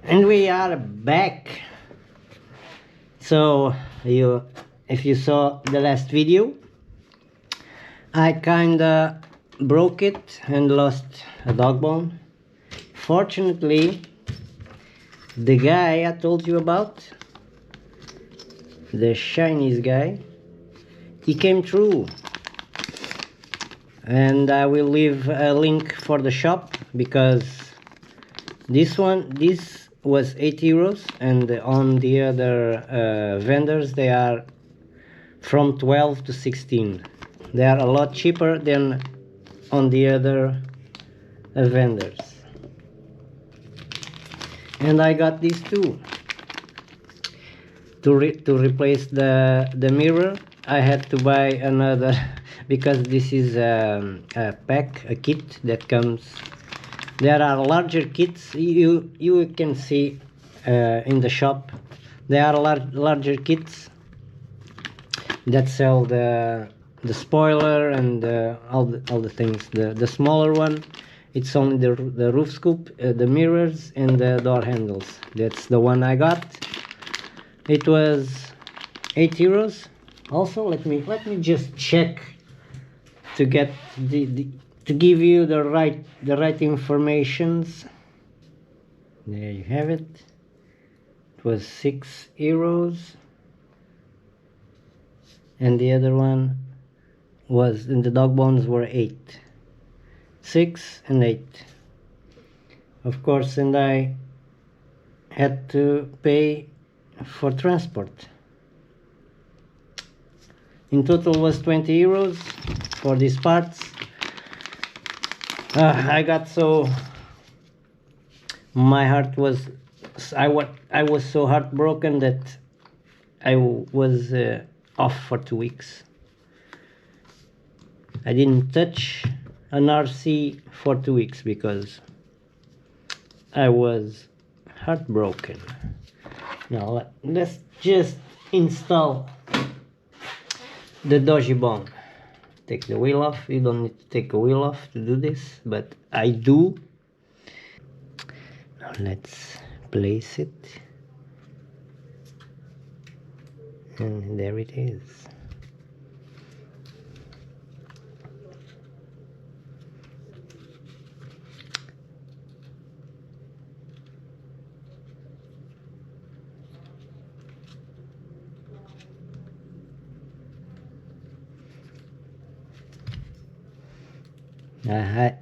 And we are back. So if you saw the last video, I kinda broke it and lost a dog bone. Fortunately, the guy I told you about, the Chinese guy, he came through, and I will leave a link for the shop, because this was 8 euros, and on the other vendors they are from 12 to 16. They are a lot cheaper than on the other vendors. And I got these two. To replace the mirror, I had to buy another because this is a kit that comes. There are larger kits. You can see in the shop. There are larger kits that sell the spoiler and all the things. The smaller one, it's only the roof scoop, the mirrors, and the door handles. That's the one I got. It was 8 euros. Also, let me just check to get to give you the right informations. There you have it. It was 6 euros, and the other one was, and the dog bones were 8. 6 and 8, of course, and I had to pay for transport. In total was 20 euros for these parts. I got so, my heart was, I was so heartbroken that I was off for 2 weeks. I didn't touch an RC for 2 weeks because I was heartbroken. Now let's just install the doji bone. Take the wheel off. You don't need to take a wheel off to do this, but I do. Now let's place it, and there it is.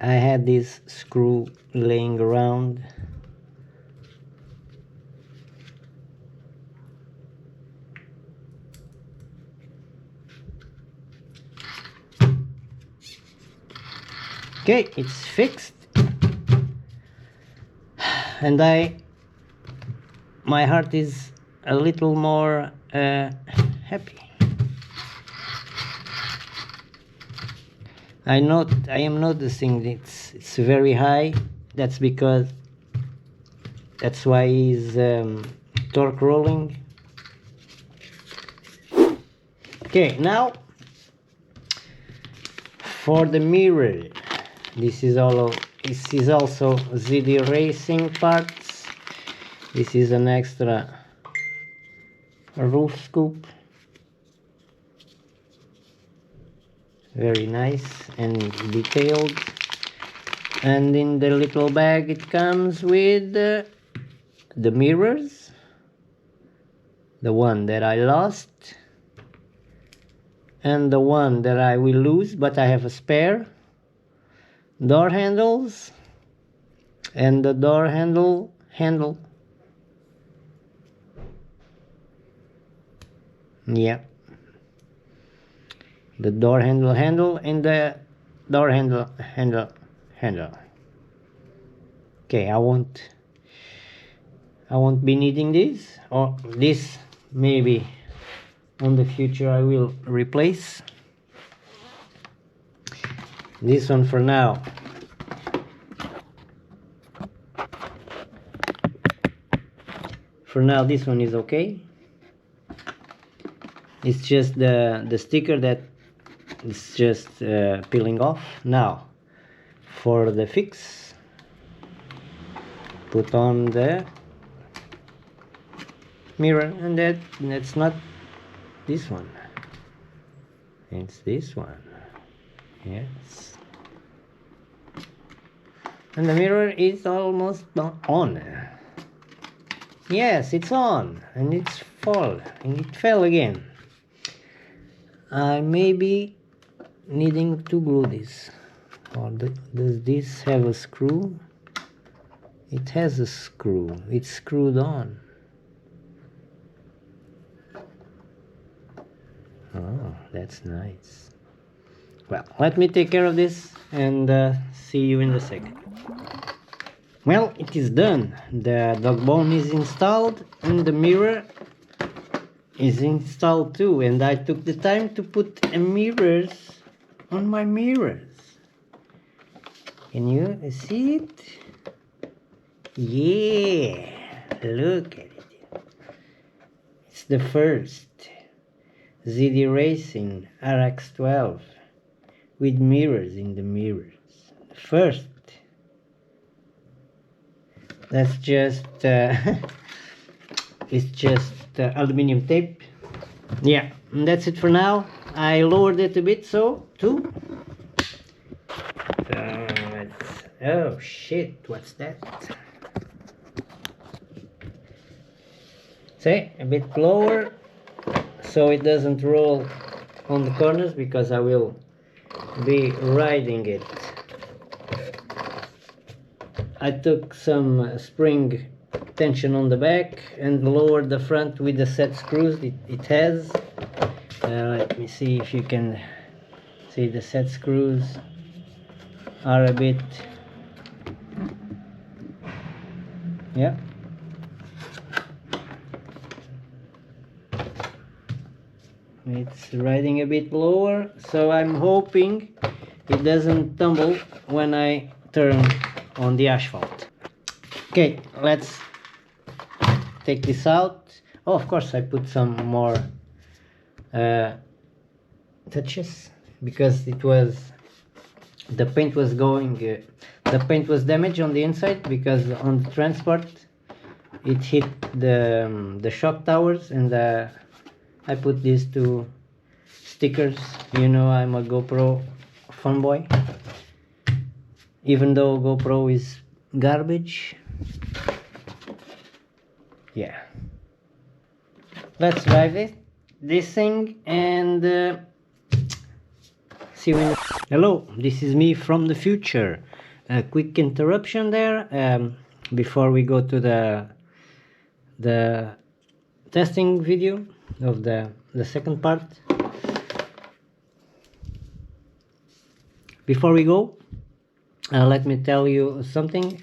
I had this screw laying around. Okay, it's fixed, and my heart is a little more happy. I am noticing it's very high. That's why he's torque rolling. Okay, now for the mirror. This is also ZD Racing parts. This is an extra roof scoop. Very nice and detailed. And in the little bag it comes with the mirrors, the one that I lost and the one that I will lose, but I have a spare, door handles, and the door handle. Yeah, the door handle and the door handle. Okay, I won't be needing this, or this maybe on the future I will replace. This one for now. For now, this one is okay. It's just the sticker that is just peeling off. Now, for the fix, put on the mirror, and that's not this one. It's this one. Yes. And the mirror is almost on. Yes, it's on, and it's fall, and it fell again. I may be needing to glue this. Or does this have a screw? It has a screw. It's screwed on. Oh, that's nice. Well, let me take care of this and see you in a second. Well, it is done. The dog bone is installed and the mirror is installed too. And I took the time to put mirrors on my mirrors. Can you see it? Yeah, look at it. It's the first ZD Racing RX12 with mirrors in the mirrors. First. That's just it's just aluminum tape. Yeah, and that's it for now. I lowered it a bit so too. Oh shit, what's that? See, a bit lower so it doesn't roll on the corners, because I will be riding it. I took some spring tension on the back and lowered the front with the set screws it has. Let me see if you can see the set screws are a bit, yeah. It's riding a bit lower, so I'm hoping it doesn't tumble when I turn on the asphalt. Okay, let's take this out. Oh, of course I put some more touches, because it was, the paint was going, the paint was damaged on the inside, because on the transport it hit the shock towers, and I put these two stickers. You know, I'm a GoPro fanboy, even though GoPro is garbage. Yeah, let's drive this thing and see you in. Hello, this is me from the future. A quick interruption there before we go to the testing video of the second part. Before we go, let me tell you something.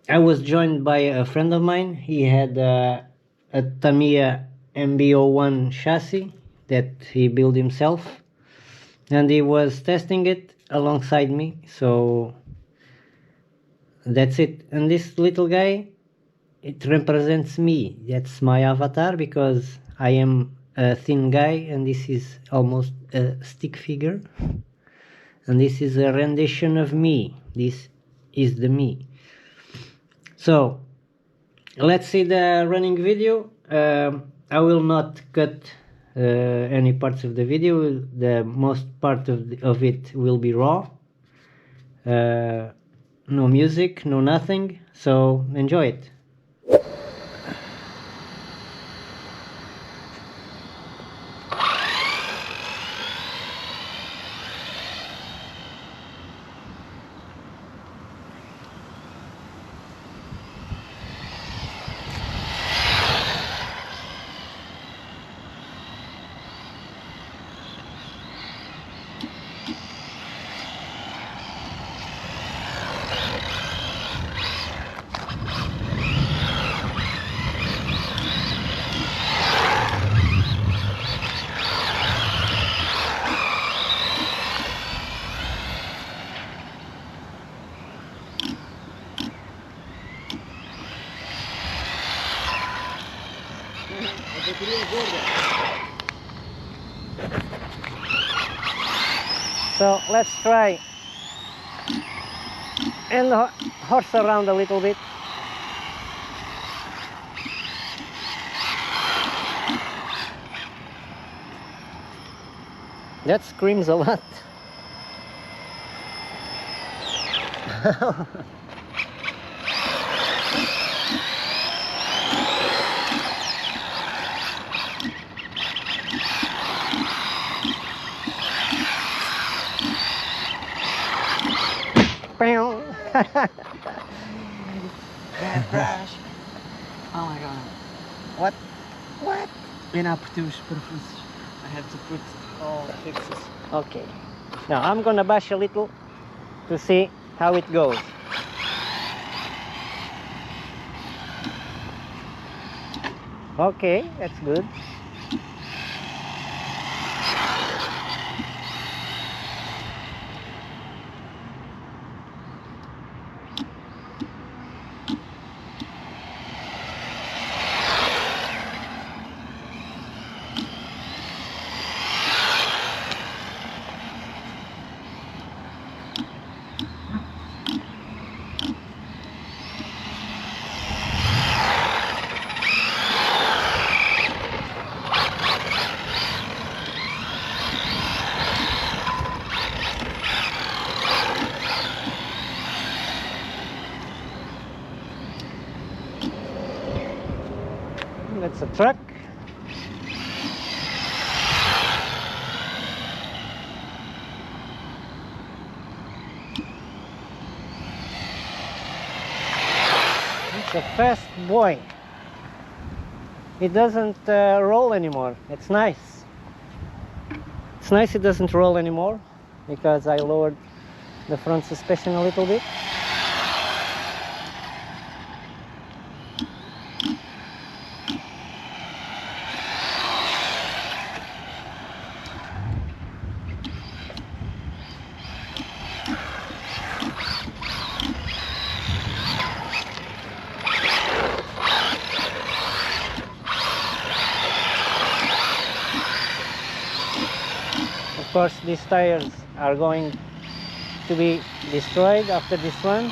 I was joined by a friend of mine. He had a Tamiya MB01 chassis that he built himself, and he was testing it alongside me, so that's it. And this little guy, it represents me. That's my avatar, because I am a thin guy and this is almost a stick figure, and this is a rendition of me. This is the me. So let's see the running video. I will not cut any parts of the video. The most part of it will be raw. No music, no nothing, so enjoy it. So let's try and horse around a little bit. That screams a lot. Bad crash. Oh my god. What? What? Inaptitude parafusos. I have to put all fixes. Okay. Now I'm gonna bash a little to see how it goes. Okay, that's good. That's a truck. It's a fast boy. It doesn't roll anymore. It's nice. It's nice it doesn't roll anymore because I lowered the front suspension a little bit. Of course, these tires are going to be destroyed after this one.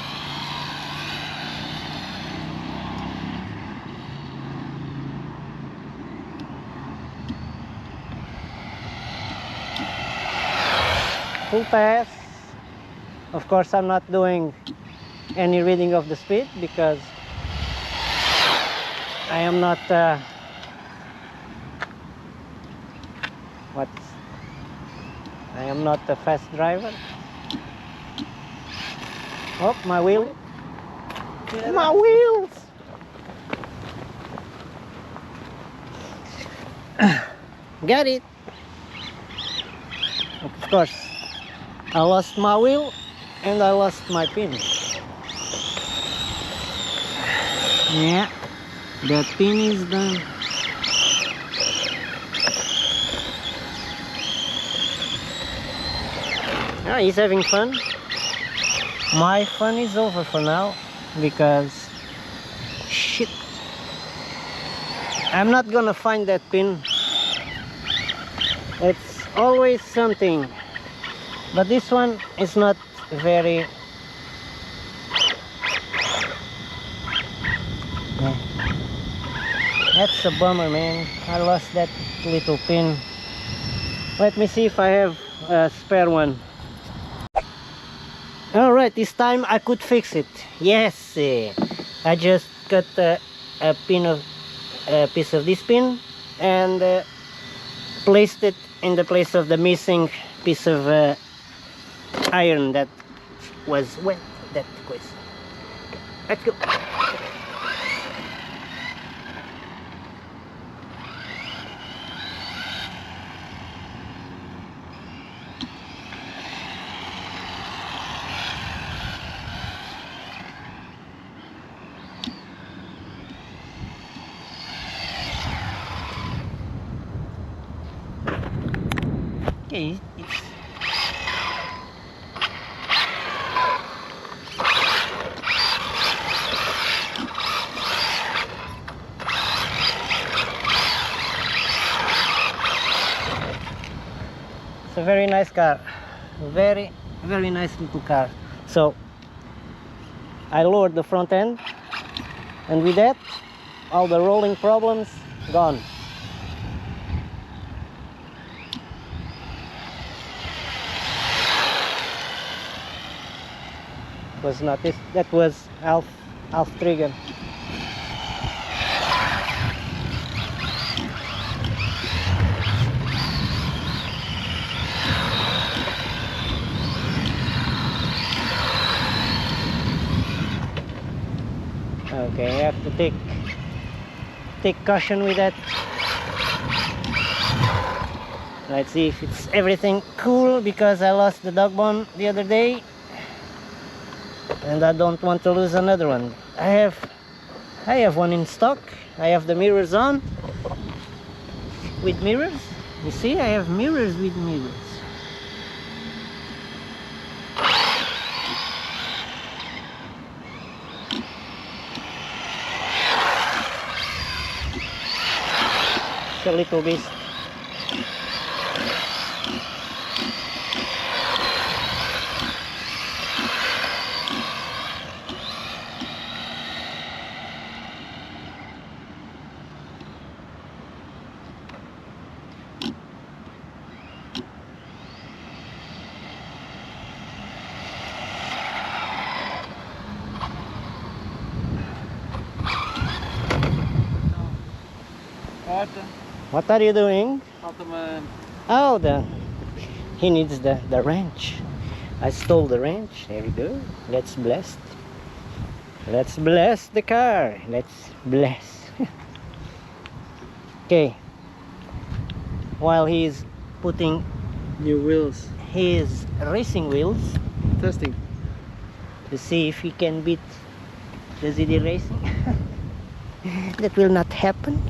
Full pass. Of course, I'm not doing any reading of the speed because I am not I am not a fast driver. Oh, my wheel. My wheels! Got it. Of course, I lost my wheel and I lost my pin. Yeah, the pin is done. Ah, he's having fun. My fun is over for now because shit, I'm not gonna find that pin. It's always something, but this one is not very That's a bummer, man. I lost that little pin. Let me see if I have a spare one. Alright, this time I could fix it. Yes, I just cut a piece of this pin and placed it in the place of the missing piece of iron that was wet. That was. Let's go. Okay, it's a very nice car, very nice little car. So I lowered the front end, and with that all the rolling problems gone. was not this. That was half trigger. Okay, I have to take caution with that. Let's see if it's everything cool, because I lost the dog bone the other day and I don't want to lose another one. I have one in stock. I have the mirrors on with mirrors. You see, I have mirrors with mirrors. It's a little beast. What are you doing? Oh, he needs the wrench. I stole the wrench. There we go. Let's bless the car. Let's bless. Okay. While he's putting new wheels, his racing wheels, testing to see if he can beat the ZD Racing. That will not happen.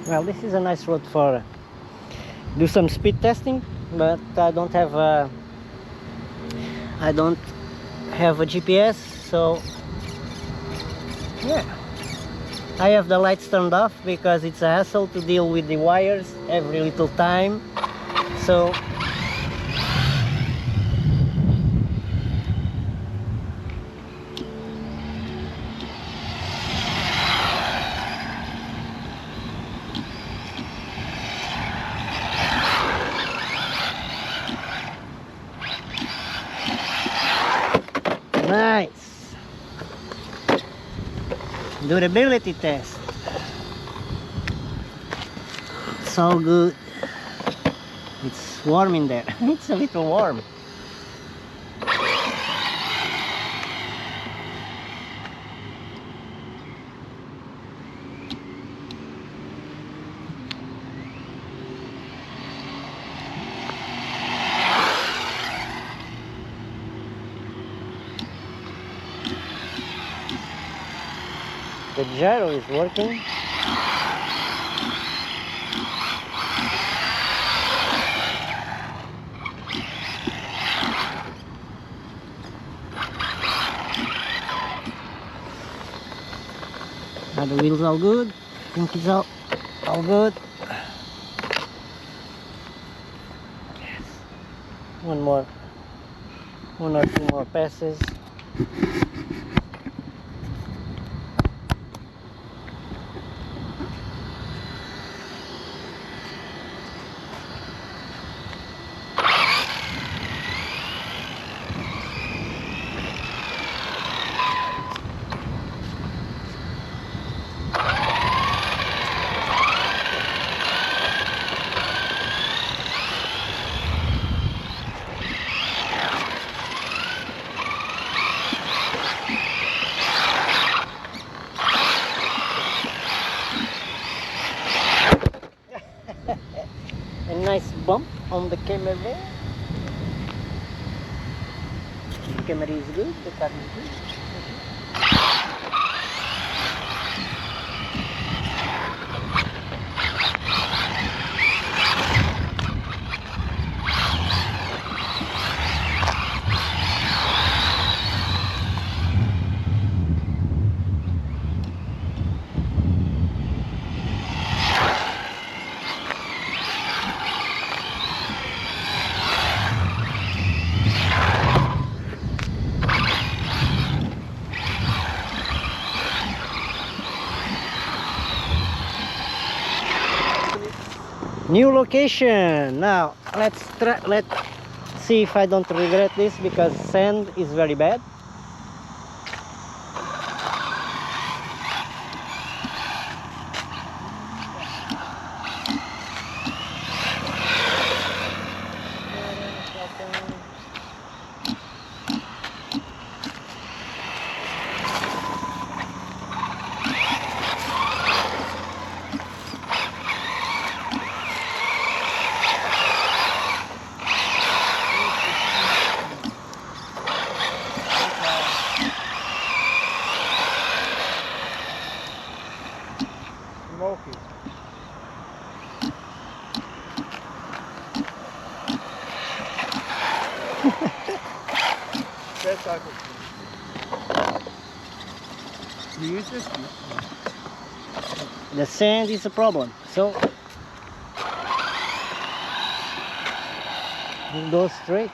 Well, this is a nice road for do some speed testing, but I don't have a GPS, so yeah, I have the lights turned off because it's a hassle to deal with the wires every little time. So nice. Durability test. It's all good. It's warm in there. It's a little warm. The gyro is working. Now the wheels all good. I think it's all good. Yes. One or two more passes. on the camera there. The camera is good, the car is good. New location. Now let's see if I don't regret this, because sand is very bad. Smoky. That's ugly. You use this? The sand is a problem, so we'll go straight.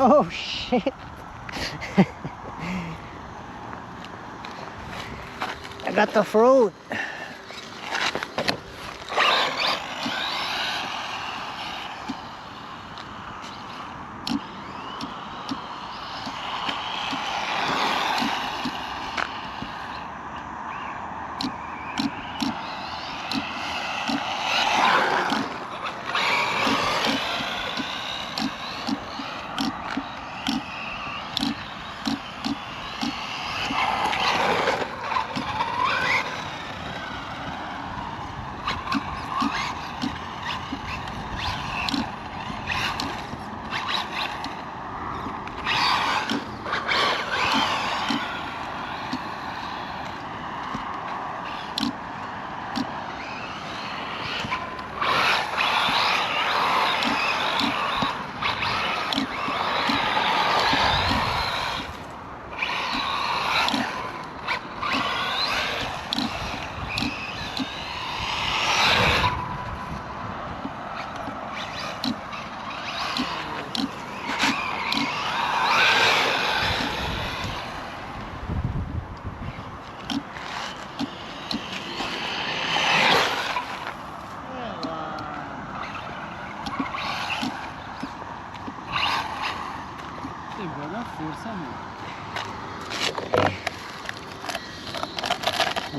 Oh shit! I got off road.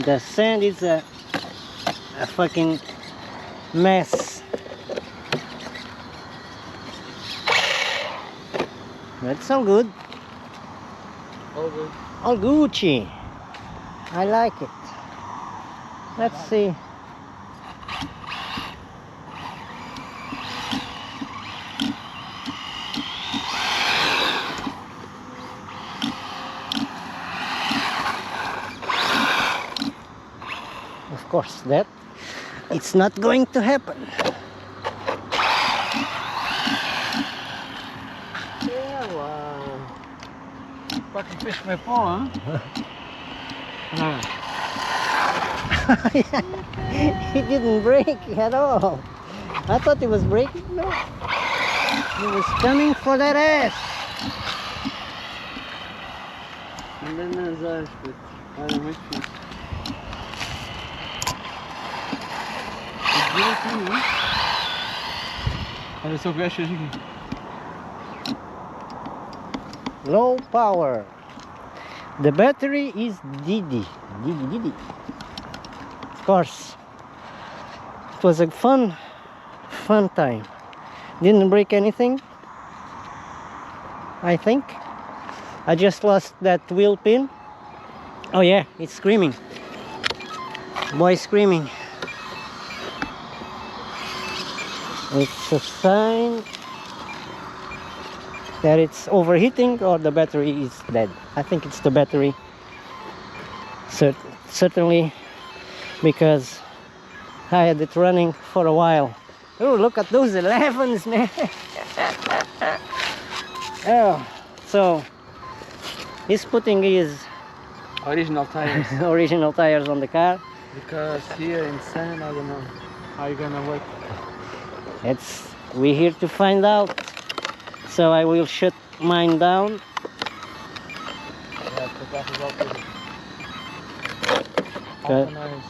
The sand is a fucking mess. That's all good. All good. All Gucci. I like it. Let's see. Of course, that it's not going to happen. Yeah, wow. Fucking fish my paw, huh? He didn't break at all. I thought he was breaking. No, he was coming for that ass. Andando nas aspas. Olha, muito fixe. Vira aqui, hein? Olha só o que achas aqui. Low power. The battery is Didi. Of course. It was a fun time. Didn't break anything, I think. I just lost that wheel pin. Oh yeah, it's screaming. Boy screaming. It's a sign that it's overheating or the battery is dead. I think it's the battery. Certainly, because I had it running for a while. Oh, look at those 11s, man. Oh, so he's putting his Original tires. original tires on the car. Because here in sand, I don't know how you're gonna work. We're here to find out. So I will shut mine down. Yeah, put that as well, please. Okay. Nice.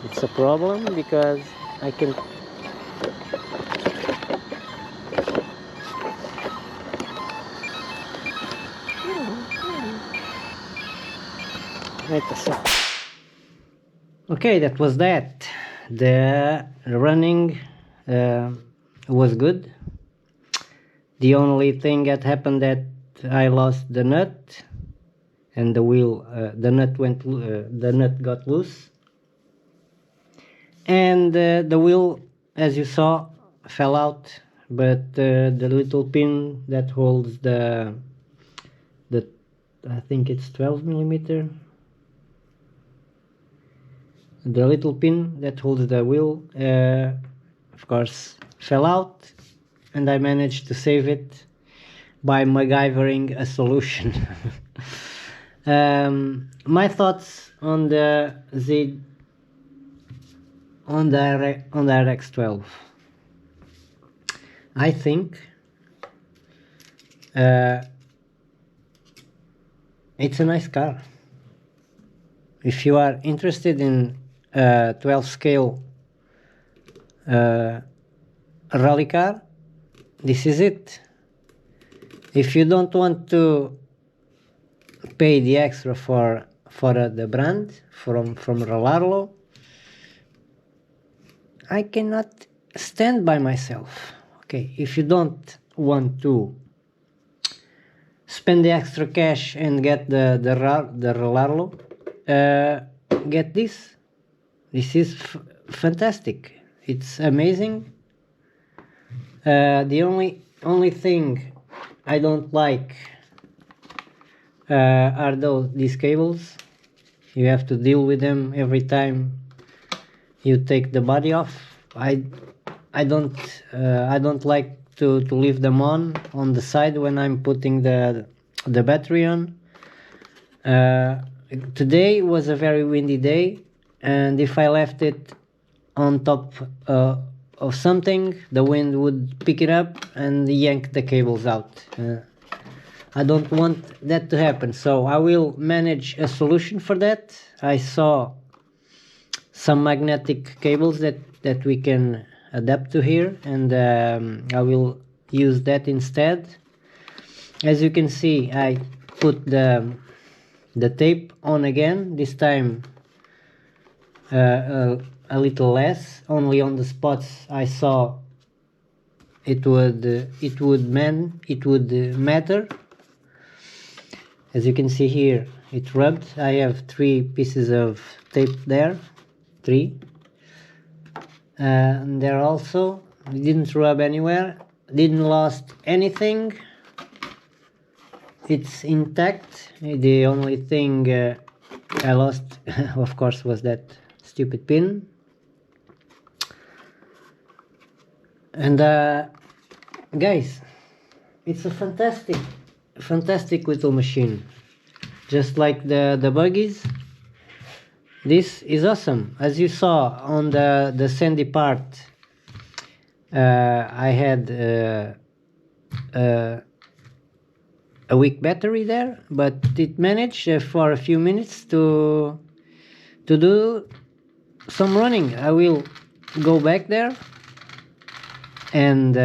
It's a problem because I can. Wait a sec. Okay, that was that. The running was good. The only thing that happened that I lost the nut, and the wheel, the nut got loose, and the wheel, as you saw, fell out. But the little pin that holds the I think it's 12 millimeter. The little pin that holds the wheel, of course, fell out, and I managed to save it by MacGyvering a solution. My thoughts on the RX12. I think it's a nice car. If you are interested in 12 scale rally car, this is it. If you don't want to pay the extra for the brand from Rolarlo, I cannot stand by myself. Okay, if you don't want to spend the extra cash and get the Rolarlo, get this. This is fantastic. It's amazing. The only thing I don't like are these cables. You have to deal with them every time you take the body off. I don't like to leave them on the side when I'm putting the battery on. Today was a very windy day, and if I left it on top of something, the wind would pick it up and yank the cables out. I don't want that to happen, so I will manage a solution for that. I saw some magnetic cables that we can adapt to here, and I will use that instead. As you can see, I put the tape on again, this time a little less, only on the spots I saw it would matter. As you can see here, it rubbed. I have 3 pieces of tape there, 3, and there also. It didn't rub anywhere, didn't lost anything. It's intact. The only thing I lost, of course, was that stupid pin. And guys, it's a fantastic little machine. Just like the buggies, this is awesome. As you saw on the sandy part, I had a weak battery there, but it managed for a few minutes to do some running. I will go back there and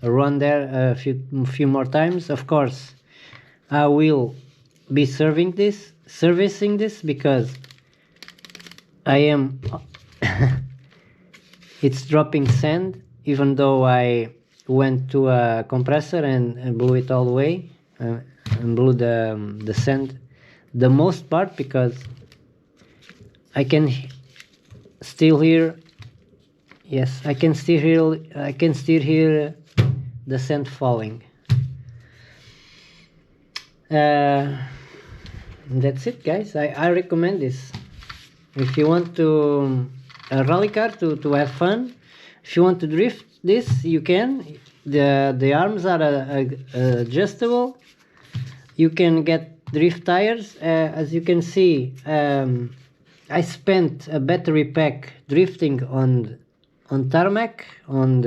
run there a few more times. Of course, I will be servicing this because I am it's dropping sand, even though I went to a compressor and blew it all the way, and blew the sand the most part, because I can still hear, yes, I can still hear the sand falling. That's it, guys. I recommend this if you want to a rally car to have fun. If you want to drift this, you can. The arms are adjustable. You can get drift tires. As you can see, I spent a battery pack drifting on tarmac, and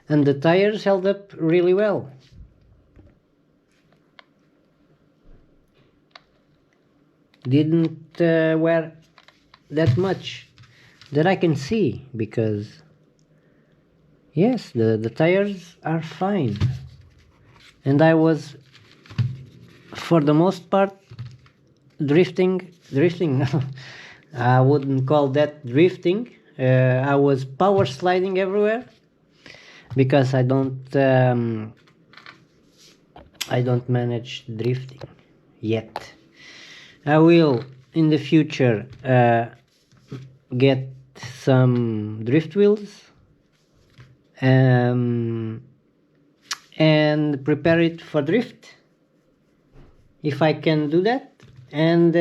the tires held up really well. Didn't wear that much that I can see, because yes, the tires are fine, and I was for the most part drifting. I wouldn't call that drifting. I was power sliding everywhere, because I don't manage drifting yet. I will in the future get some drift wheels and prepare it for drift, if I can do that, and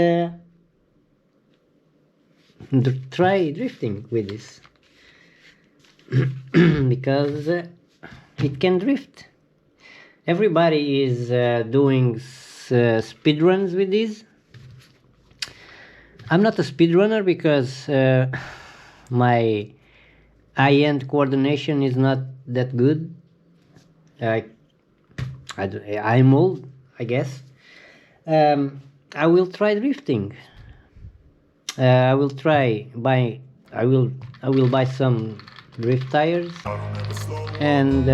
try drifting with this because it can drift. Everybody is doing speed runs with these. I'm not a speedrunner because my eye-hand coordination is not that good. I'm old, I guess. I will try drifting. I will buy some drift tires and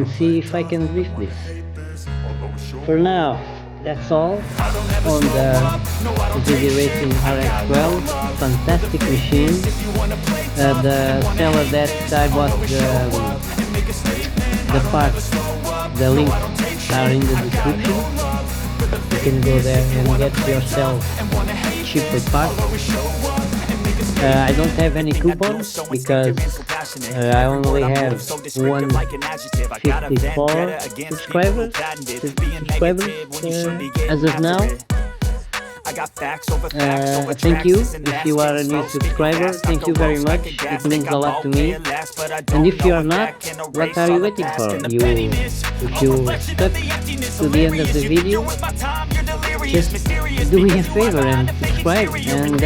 see if I can drift this. For now, that's all on the GD Racing RX12. Fantastic machine. The seller that I bought the parts, the links are in the description. You can go there and get yourself cheaper parts. I don't have any coupons because I only have 154 subscribers as of now. Thank you if you are a new subscriber. Thank you very much. It means a lot to me. And if you are not, what are you waiting for? If you stuck to the end of the video, just do me a favor and subscribe, and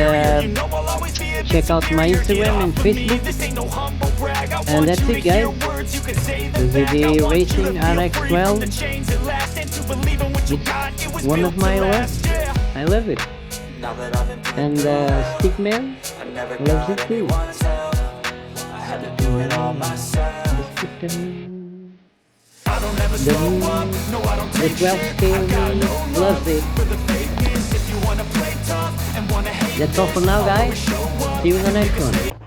check out my Instagram and Facebook. And that's it, guys. The Racing RX12. It's one of my OS. I love it. And Stickman loves it too. The 12 scale loves it. That's all for now, guys. See you in the next one.